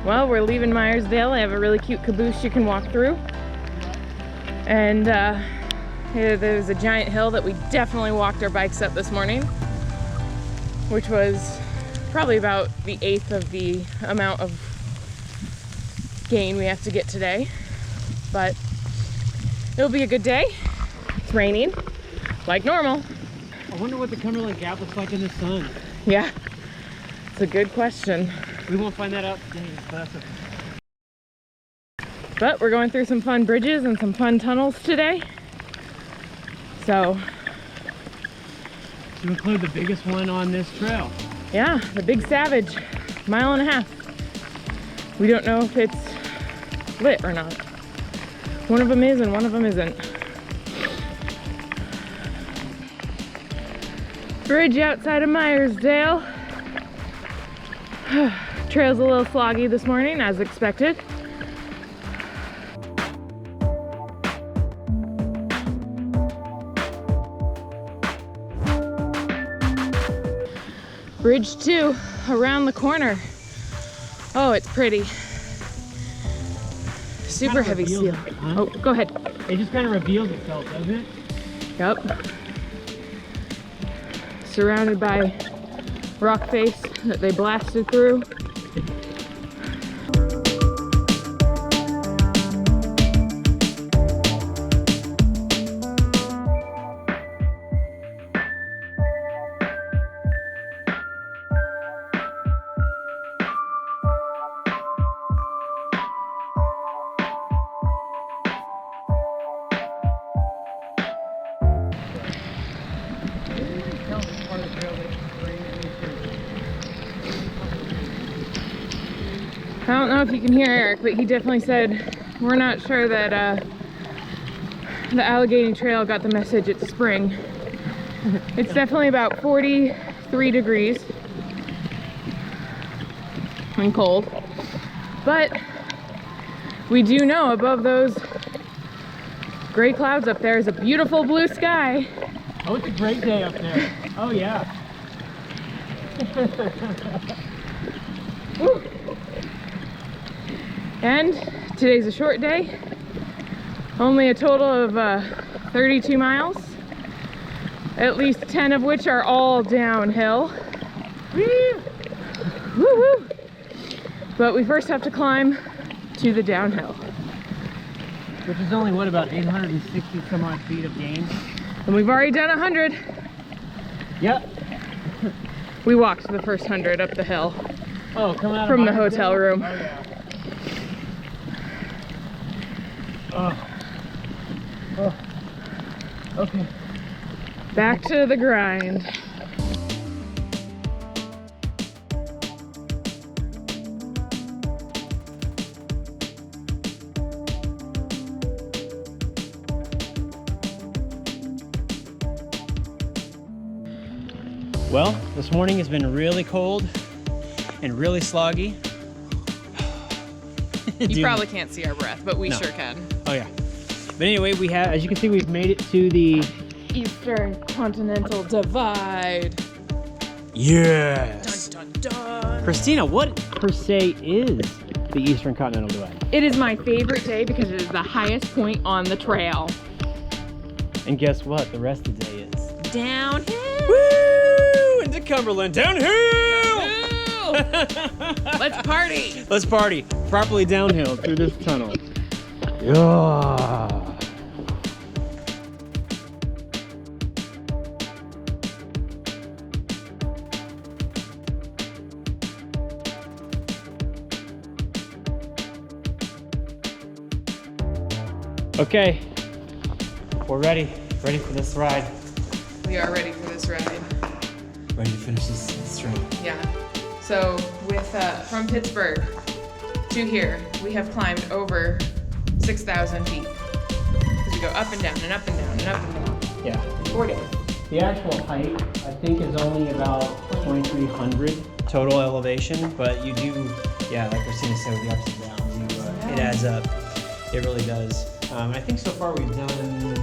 Well, we're leaving Meyersdale. I have a really cute caboose you can walk through. And there's a giant hill that we definitely walked our bikes up this morning, which was probably about the eighth of the amount of gain we have to get today. But it'll be a good day. It's raining, like normal. I wonder what the Cumberland Gap looks like in the sun. Yeah, it's a good question. We won't find that out today. But we're going through some fun bridges and some fun tunnels today. So, to include the biggest one on this trail. Yeah, the Big Savage, 1.5 miles. We don't know if it's lit or not. One of them is and one of them isn't. Bridge outside of Meyersdale. Trail's a little sloggy this morning, as expected. Bridge 2 around the corner. Oh, it's pretty. Super heavy steel. Huh? Oh, go ahead. It just kind of reveals itself, doesn't it? Yep. Surrounded by rock face that they blasted through. I don't know if you can hear Eric, but he definitely said we're not sure that the Allegheny Trail got the message it's spring. It's definitely about 43 degrees and cold, but we do know above those gray clouds up there is a beautiful blue sky. Oh, it's a great day up there. Oh yeah. Woo. And today's a short day, only a total of 32 miles, at least 10 of which are all downhill. Woo! Woo-woo! But we first have to climb to the downhill. Which is only, what, about 860 some odd feet of gain? And we've already done 100. Yep. We walked the first 100 up the hill. Oh, coming out from the hotel room. Oh, yeah. Oh. Oh. Okay. Back to the grind. Well, this morning has been really cold and really sloggy. You probably can't see our breath, but we sure can. Oh yeah. But anyway, we have, as you can see, we've made it to the Eastern Continental Divide. Yes. Dun, dun, dun. Christina, what per se is the Eastern Continental Divide? It is my favorite day because it is the highest point on the trail. And guess what? The rest of the day is Downhill. woo into Cumberland. Downhill. Let's party. Let's party. Properly downhill through this tunnel. Yeah. Okay, we're ready for this ride. We are ready for this ride. Ready to finish this straight. Yeah. So with from Pittsburgh to here, we have climbed over 6,000 feet. Because we go up and down and up and down and up and down. Yeah. 4 days. The actual height, I think, is only about 2,300 total elevation, but you do, yeah, like Christina said, with the ups and downs, it adds up. It really does. I think so far we've done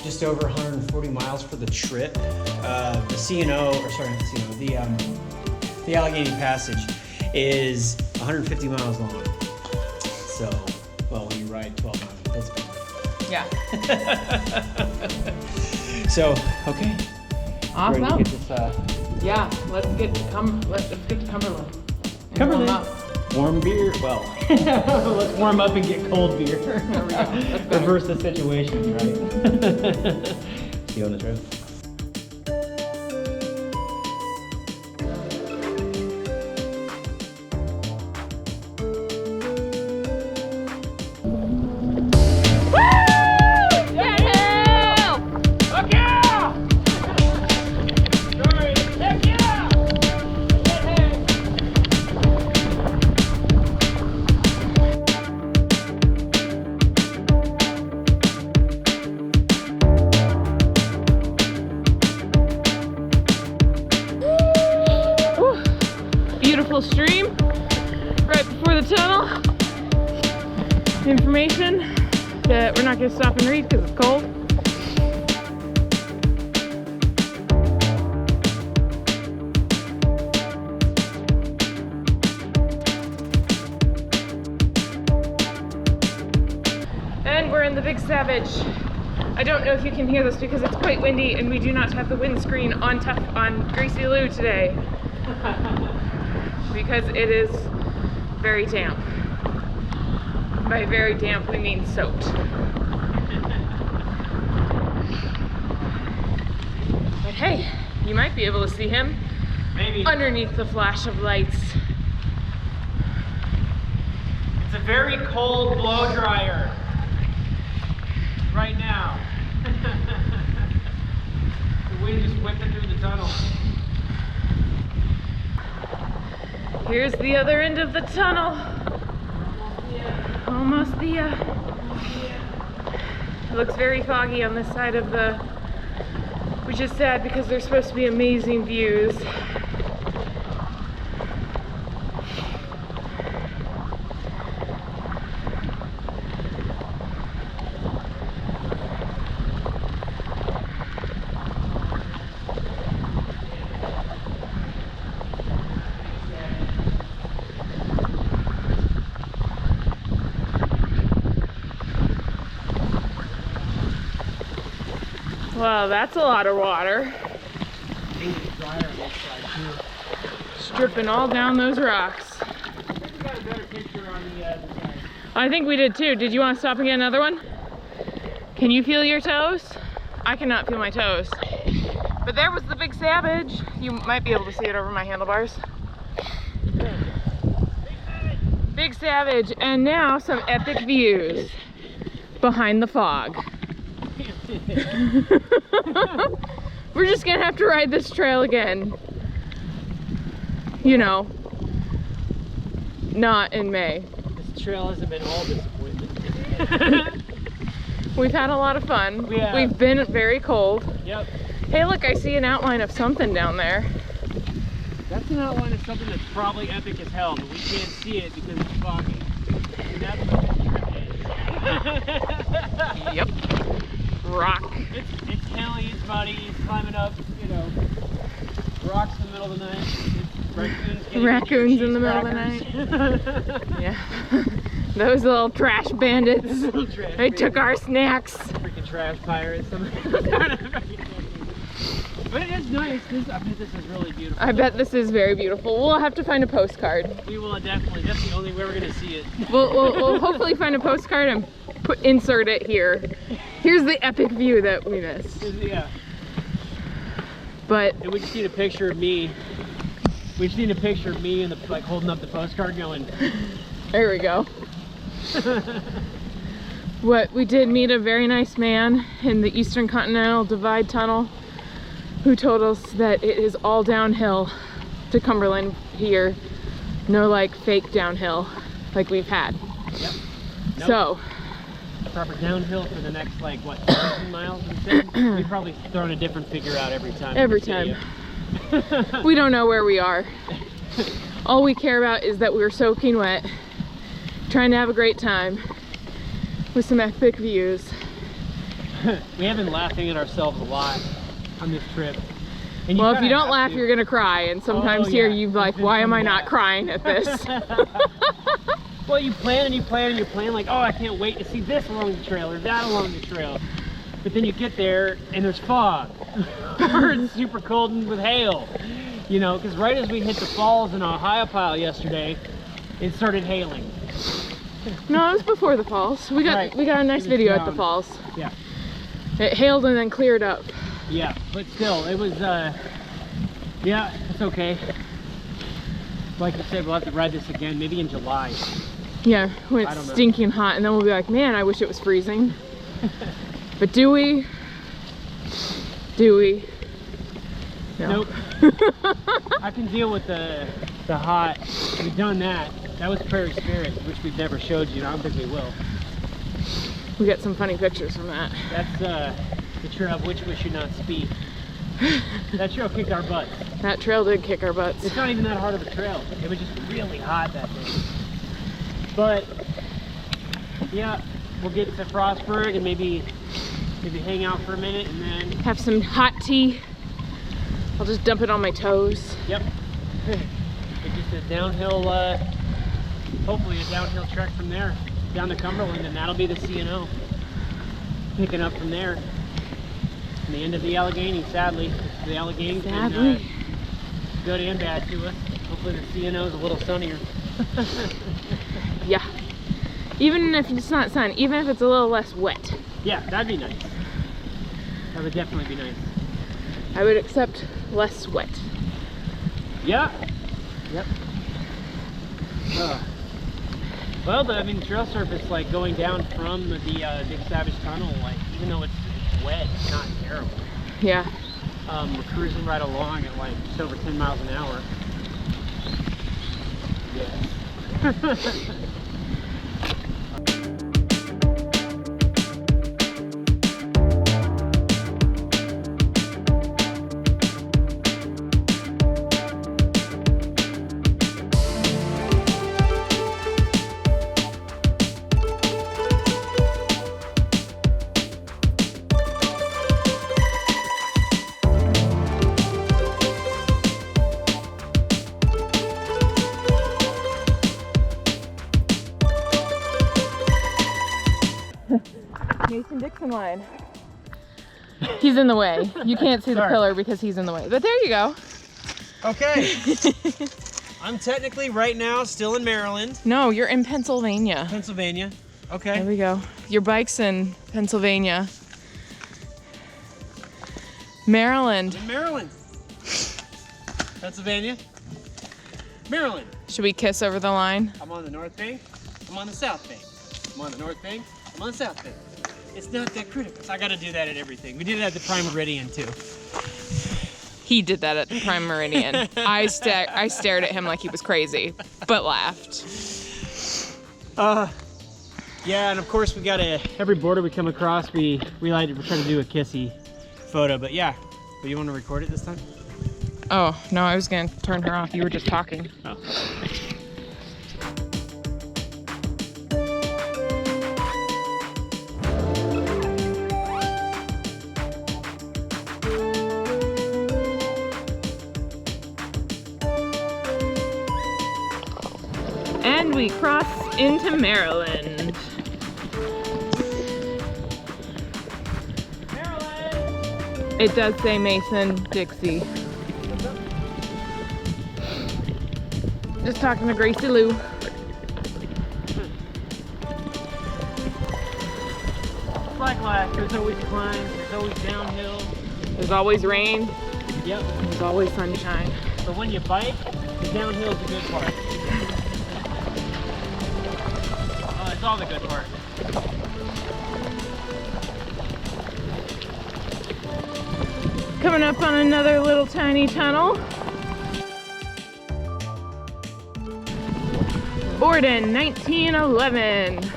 just over 140 miles for the trip. The C&O, or sorry, not the C&O, the Allegheny Passage is 150 miles long. So, well, when you ride 12 miles, that's big. Yeah. So, okay. Awesome. Ready to get this, Yeah, let's get to Cumberland. And Cumberland. warm up. Warm beer. Well, let's warm up and get cold beer. There we go. That's better. Reverse the situation, right? See you on the trail. Stream right before the tunnel. Information that we're not going to stop and read because it's cold. And we're in the Big Savage. I don't know if you can hear this because it's quite windy and we do not have the windscreen on Greasy Lou today. Because it is very damp. By very damp, we mean soaked. But hey, you might be able to see him Maybe. underneath the flash of lights. It's a very cold blow dryer right now. The wind just whipping through the tunnel. Here's the other end of the tunnel. Almost there. It looks very foggy on this side of the, which is sad because there's supposed to be amazing views. Wow, that's a lot of water. Stripping all down those rocks. I think we did too. Did you want to stop and get another one? Can you feel your toes? I cannot feel my toes. But there was the Big Savage. You might be able to see it over my handlebars. Big Savage, and now some epic views behind the fog. We're just gonna have to ride this trail again. You know, not in May. This trail hasn't been all disappointment. We've had a lot of fun. Yeah. We've been very cold. Yep. Hey, look, I see an outline of something down there. That's an outline of something that's probably epic as hell, but we can't see it because it's foggy. And that's what this trip is. Yep. Rock. It's hilly, it's muddy, it's climbing up, you know, rocks in the middle of the night. It's Raccoons in the middle of the night. Yeah. Those little trash bandits. They took our snacks. Freaking trash pirates. But it is nice. I bet this is really beautiful. I bet this is very beautiful. We'll have to find a postcard. We will definitely. That's the only way we're going to see it. We'll hopefully find a postcard and insert it here. Here's the epic view that we missed. Yeah. But and we just need a picture of me. We just need a picture of me and like holding up the postcard going. There we go. What we did meet a very nice man in the Eastern Continental Divide tunnel who told us that it is all downhill to Cumberland here. No like fake downhill like we've had. Yep. Nope. So proper downhill for the next like what 17 miles we've probably thrown a different figure out every time. Every time. We don't know where we are. All we care about is that we're soaking wet, trying to have a great time with some epic views. We have been laughing at ourselves a lot on this trip. And Well, if you don't laugh, you're gonna cry, and sometimes here you're like, why am I not crying at this? Well, you plan and you plan and you plan like, oh, I can't wait to see this along the trail or that along the trail. But then you get there and there's fog, or it's super cold and with hail. You know, because right as we hit the falls in Ohiopyle yesterday, it started hailing. No, it was before the falls. We got a nice video at the falls. Yeah. It hailed and then cleared up. Yeah, but still, it was, yeah, it's okay. Like I said, we'll have to ride this again, maybe in July. Yeah, when it's stinking hot, and then we'll be like, man, I wish it was freezing. But do we? Do we? No. Nope. I can deal with the hot. We've done that. That was Prairie Spirit, which we've never showed you, and I don't think we will. We got some funny pictures from that. That's the trail of which we should not speak. That trail kicked our butts. That trail did kick our butts. It's not even that hard of a trail. It was just really hot that day. But yeah, we'll get to Frostburg and maybe hang out for a minute and then have some hot tea. I'll just dump it on my toes. Yep. It's just a downhill, hopefully a downhill trek from there down to Cumberland, and that'll be the CNO. Picking up from there. And the end of the Allegheny, sadly. The Allegheny been good and bad to us. Hopefully the CNO is a little sunnier. Yeah. Even if it's not sun, even if it's a little less wet. Yeah, that'd be nice. That would definitely be nice. I would accept less wet. Yeah. Yep. Well, I mean, trail surface, like going down from the Big Savage Tunnel, like even though it's wet, it's not terrible. Yeah. We're cruising right along at like just over 10 miles an hour. Yeah. Mason-Dixon line. He's in the way. You can't see the pillar because he's in the way. But there you go. Okay. I'm technically right now still in Maryland. No, you're in Pennsylvania. Pennsylvania. Okay. There we go. Your bike's in Pennsylvania. Maryland. In Maryland. Pennsylvania. Maryland. Should we kiss over the line? I'm on the north bank. I'm on the south bank. I'm on the north bank. I'm on the south bank. It's not that critical. So I gotta do that at everything. We did it at the Prime Meridian too. He did that at the Prime Meridian. I stared at him like he was crazy, but laughed. Yeah, and of course we gotta, every border we come across, we're trying to do a kissy photo, but yeah. But you want to record it this time? Oh, no, I was gonna turn her off. You were just talking. Oh. And we cross into Maryland. Maryland! It does say Mason-Dixie. Just talking to Gracie Lou. Like last, there's always climbs, there's always downhill. There's always rain. Yep. There's always sunshine. But when you bike, the downhill's the good part. It's all the good part. Coming up on another little tiny tunnel. Borden, 1911.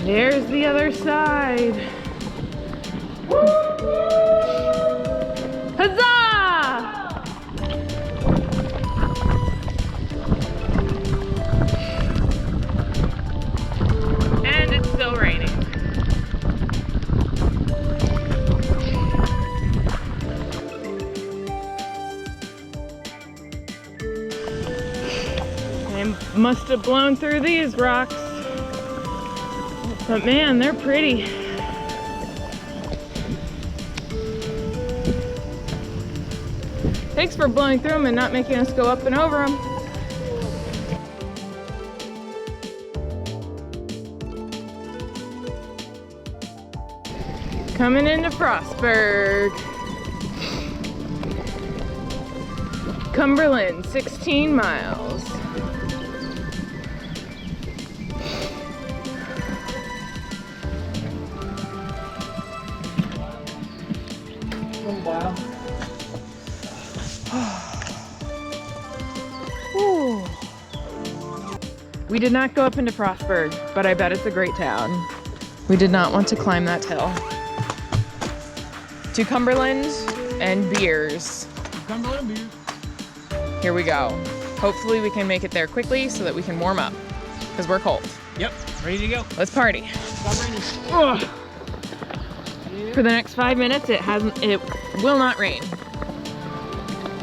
There's the other side. Huzzah! And it's still raining. I must have blown through these rocks. But man, they're pretty. Thanks for blowing through them and not making us go up and over them. Coming into Frostburg. Cumberland, 16 miles. Wow. We did not go up into Frostburg, but I bet it's a great town. We did not want to climb that hill. To Cumberland and beers. Cumberland beers. Here we go. Hopefully we can make it there quickly so that we can warm up, because we're cold. Yep, ready to go. Let's party. Stop raining. Ugh. For the next 5 minutes, it will not rain.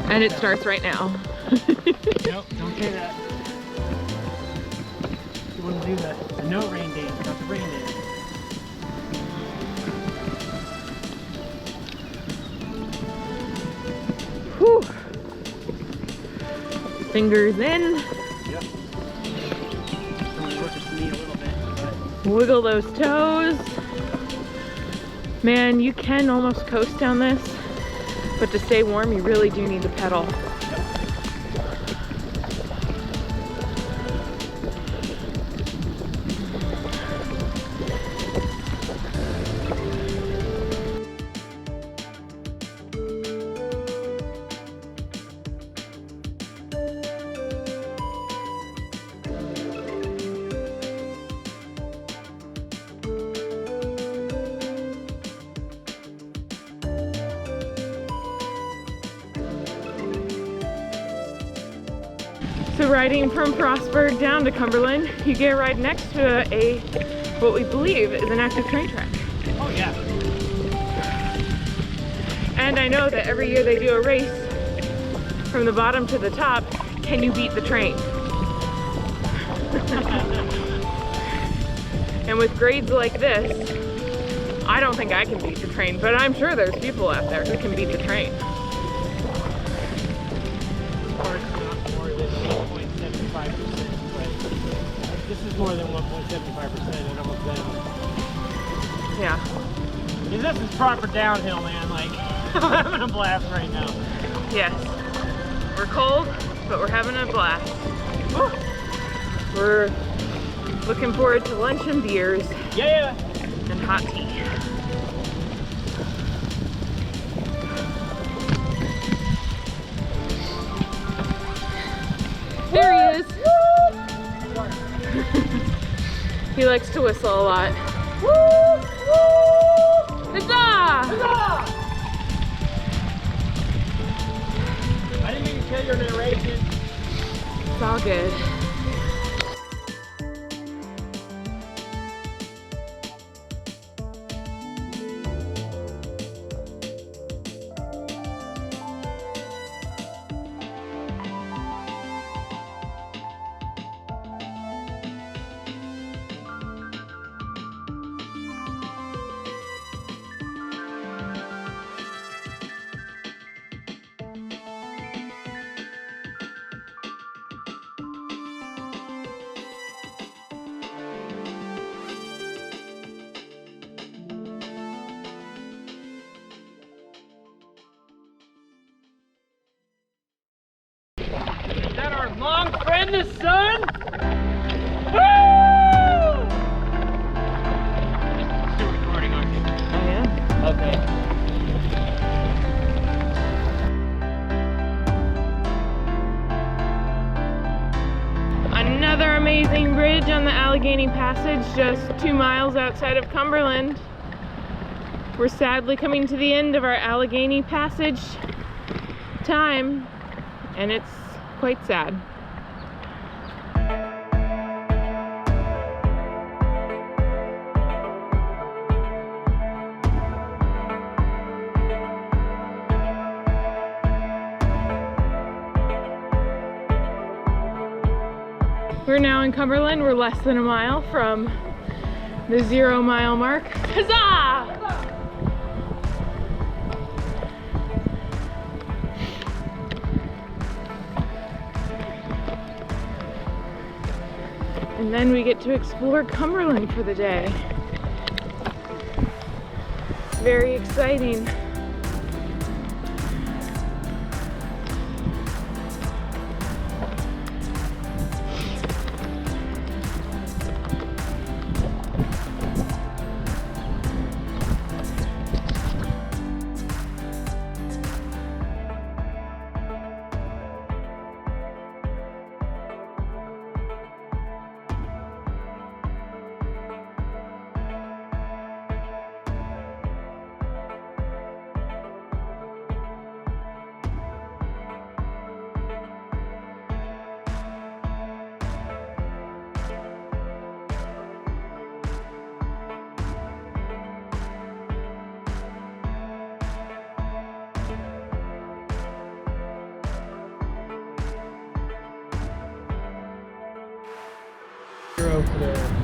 And it starts right now. Nope, don't say that. You wouldn't do that. The no rain dance, not the rain dance. Whew. Fingers in. Yep. Someone's working for me a little bit. But... Wiggle those toes. Man, you can almost coast down this, but to stay warm, you really do need to pedal. So riding from Frostburg down to Cumberland, you get right next to what we believe is an active train track. Oh yeah. And I know that every year they do a race from the bottom to the top. Can you beat the train? And with grades like this, I don't think I can beat the train, but I'm sure there's people out there who can beat the train. This is more than 1.75%, and almost down. Yeah. This is proper downhill, man. Like, I'm having a blast right now. Yes. We're cold, but we're having a blast. Woo. We're looking forward to lunch and beers. Yeah. And hot tea. There he is. He likes to whistle a lot. Woo! Woo! Huzzah! Huzzah! I didn't mean to kill your narration. It's all good. Is that our long friend, the sun? Woo! Still recording, aren't you? I am. Okay. Another amazing bridge on the Allegheny Passage, just 2 miles outside of Cumberland. We're sadly coming to the end of our Allegheny Passage time, and it's quite sad. We're now in Cumberland. We're less than a mile from the 0 mile mark. Huzzah! And then we get to explore Cumberland for the day. Very exciting.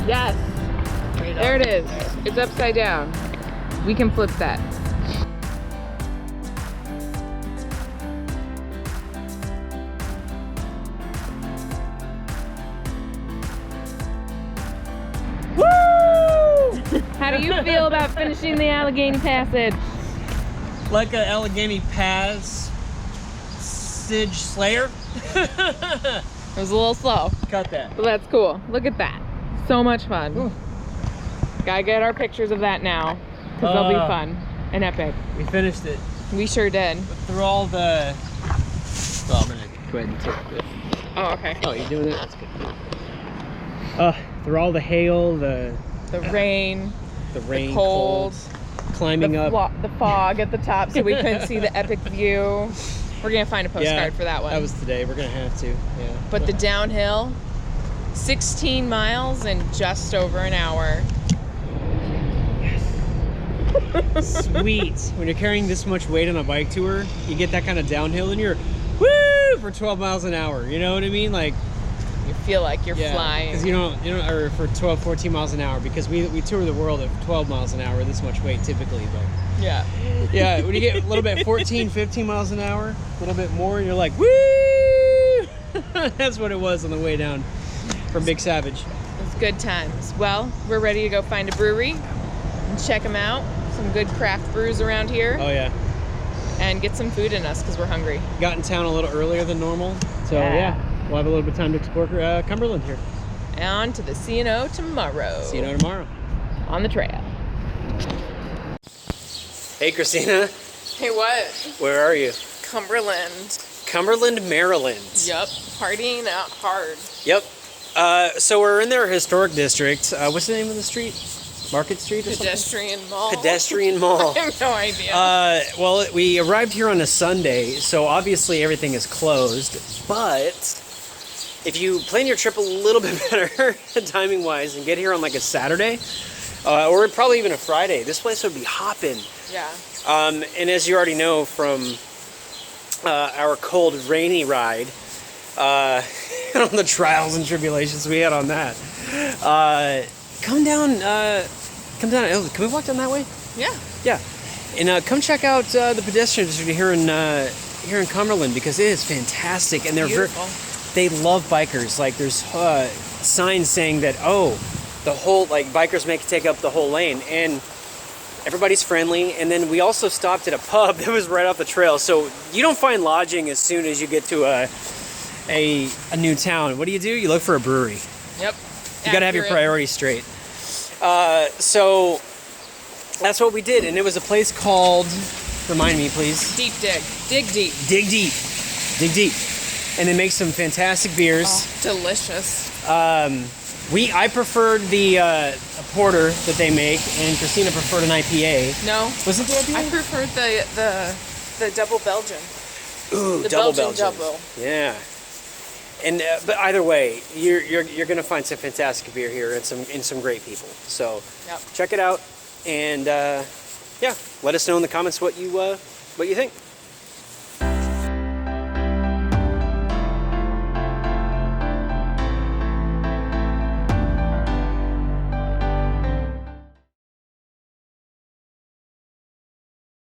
Yes, there it is. It's upside down. We can flip that. Woo! How do you feel about finishing the Allegheny Passage? Like a Allegheny Passage Slayer. It was a little slow, Cut that. but that's cool. Look at that. So much fun. Ooh. Gotta get our pictures of that now, because they'll be fun and epic. We finished it. We sure did. Through all the... Well, I'm gonna go ahead and take this. Oh, okay. Oh, you're doing it? That's good. Through all the hail, the rain, rain, cold, climbing up. the fog at the top, so we couldn't see the epic view. We're gonna find a postcard for that one. That was today. We're gonna have to. Yeah. But the downhill, 16 miles in just over an hour. Sweet. When you're carrying this much weight on a bike tour, you get that kind of downhill and you're woo for 12 miles an hour. You know what I mean? Like, You feel like you're flying. Because you don't, or for 12, 14 miles an hour, because we tour the world at 12 miles an hour, this much weight typically, but Yeah. yeah, when you get a little bit 14, 15 miles an hour, a little bit more, you're like, woo! That's what it was on the way down from Big Savage. It's good times. Well, we're ready to go find a brewery and check them out. Some good craft brews around here. Oh yeah. And get some food in us because we're hungry. Got in town a little earlier than normal, so yeah, we'll have a little bit of time to explore Cumberland here. On to the C&O tomorrow. See you tomorrow. On the trail. Hey Christina, Hey, what? where are you? Cumberland. Cumberland, Maryland. Yup. Partying out hard. Yep. So we're in their historic district. What's the name of the street? Market Street or Pedestrian Mall. something? Pedestrian Mall. I have no idea. Well, we arrived here on a Sunday, so obviously everything is closed. But if you plan your trip a little bit better, timing-wise, and get here on like a Saturday, or probably even a Friday, this place would be hopping. Yeah. And as you already know from our cold, rainy ride, on the trials and tribulations we had on that, come down. Can we walk down that way? Yeah. Yeah, and come check out the pedestrian district here in Cumberland, because it is fantastic, and they're they love bikers. Like there's signs saying that the whole bikers take up the whole lane, and everybody's friendly. And then we also stopped at a pub that was right off the trail, so you don't find lodging as soon as you get to a new town. What do? You look for a brewery. Yep. You got to have your priorities straight. So that's what we did, and it was a place called, remind me please. Deep Dig. Dig Deep. Dig Deep. Dig Deep. And they make some fantastic beers. Oh, delicious. I preferred the porter that they make, and Christina preferred an IPA. No. Was it the IPA? I preferred the double Belgian. Ooh, The double Belgian double. Yeah. And but either way, you're gonna find some fantastic beer here and some great people. So Yep. check it out, and yeah, let us know in the comments what you think.